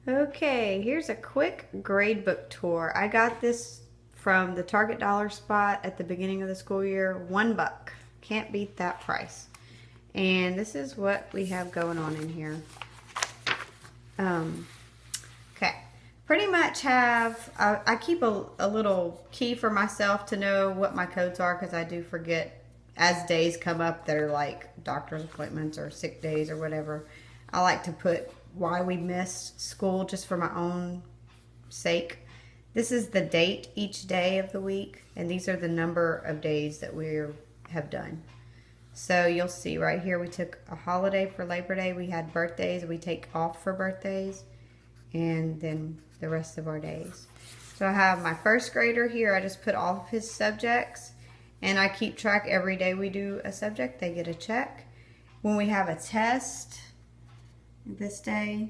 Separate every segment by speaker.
Speaker 1: Okay, here's a quick grade book tour. I got this from the Target dollar spot at the beginning of the school year. $1. Can't beat that price. And this is what we have going on in here. Um, okay. Pretty much I keep a little key for myself to know what my codes are because I do forget as days come up that are like doctor's appointments or sick days or whatever. I like to put why we missed school just for my own sake. This is the date each day of the week, and these are the number of days that we have done. So you'll see right here we took a holiday for Labor Day. We had birthdays. We take off for birthdays. And then the rest of our days. So I have my first grader here. I just put all of his subjects. And I keep track every day we do a subject. They get a check. When we have a test this day,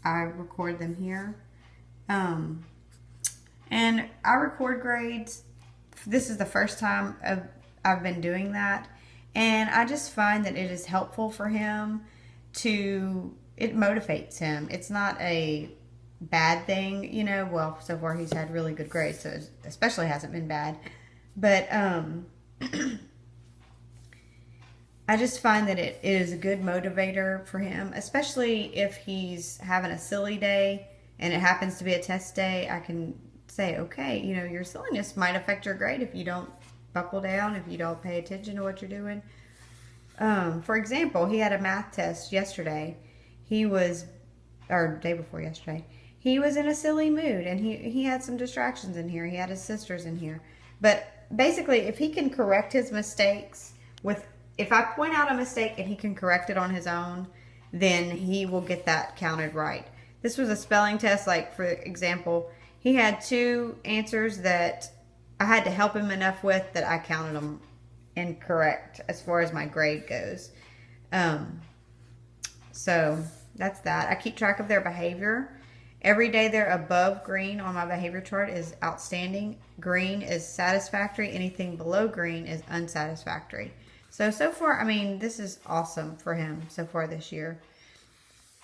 Speaker 1: I record them here. And I record grades. This is the first time I've been doing that. And I just find that it is helpful for him it motivates him. It's not a bad thing, you know. Well, so far he's had really good grades, so it especially hasn't been bad. But I just find that it is a good motivator for him, especially if he's having a silly day and it happens to be a test day. I can say, okay, you know, your silliness might affect your grade if you don't buckle down, if you don't pay attention to what you're doing. For example, he had a math test yesterday. Or day before yesterday. He was in a silly mood and he had some distractions in here. He had his sisters in here. But basically, if he can correct his mistakes if I point out a mistake and he can correct it on his own, then he will get that counted right. This was a spelling test, like for example, he had two answers that I had to help him enough with that I counted them incorrect as far as my grade goes. So that's that. I keep track of their behavior. Every day they're above green on my behavior chart is outstanding. Green is satisfactory. Anything below green is unsatisfactory. So far, I mean, this is awesome for him so far this year.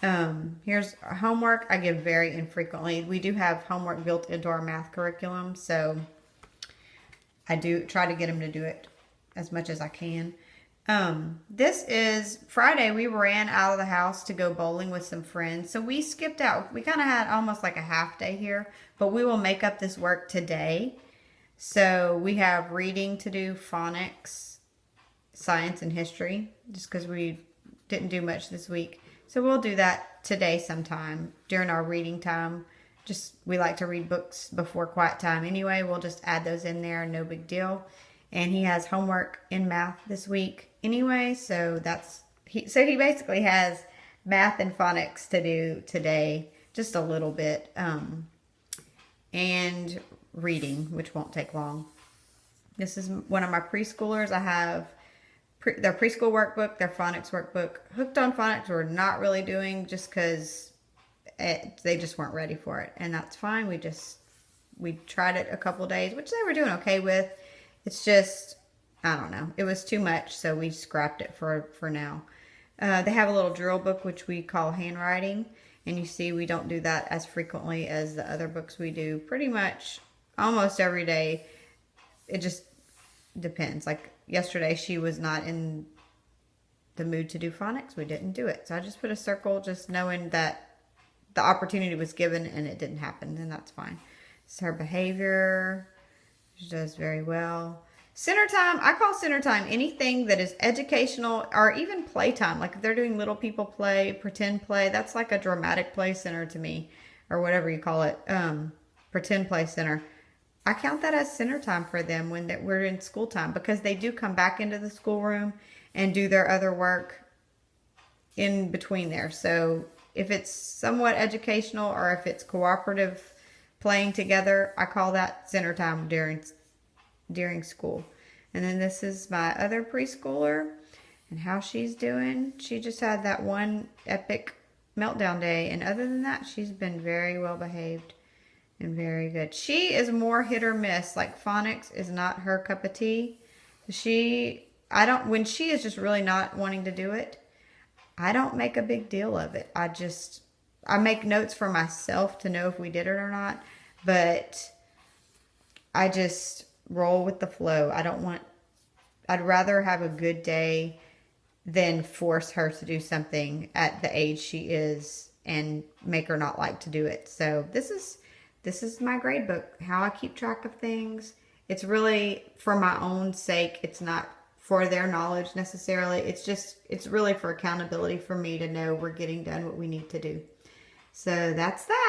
Speaker 1: Here's homework. I give very infrequently. We do have homework built into our math curriculum, so I do try to get him to do it as much as I can. This is Friday. We ran out of the house to go bowling with some friends. So we skipped out. We kind of had almost like a half day here, but we will make up this work today. So we have reading to do, phonics, science, and history, just because we didn't do much this week. So we'll do that today sometime during our reading time. We like to read books before quiet time anyway. We'll just add those in there, no big deal. And he has homework in math this week anyway, so he basically has math and phonics to do today, just a little bit, and reading, which won't take long. This is one of my preschoolers. I have their preschool workbook, their phonics workbook. Hooked on phonics we're not really doing just because they just weren't ready for it, and that's fine. We tried it a couple days, which they were doing okay with. It's just, I don't know. It was too much, so we scrapped it for now. They have a little drill book, which we call Handwriting. And you see we don't do that as frequently as the other books we do. Pretty much almost every day. It just depends. Like yesterday, she was not in the mood to do phonics. We didn't do it. So I just put a circle just knowing that the opportunity was given and it didn't happen. And that's fine. It's her behavior. She does very well. Center time, I call center time anything that is educational or even playtime. Like if they're doing little people play, pretend play, that's like a dramatic play center to me, or whatever you call it, pretend play center. I count that as center time for them when we're in school time, because they do come back into the schoolroom and do their other work in between there. So if it's somewhat educational or if it's cooperative playing together, I call that center time during school. And then this is my other preschooler and how she's doing. She just had that one epic meltdown day, and other than that, she's been very well behaved and very good. She is more hit or miss. Like phonics is not her cup of tea. When she is just really not wanting to do it, I don't make a big deal of it. I just I make notes for myself to know if we did it or not, but I just roll with the flow. I'd rather have a good day than force her to do something at the age she is and make her not like to do it. So this is my grade book, how I keep track of things. It's really for my own sake. It's not for their knowledge necessarily. It's really for accountability for me to know we're getting done what we need to do. So that's that.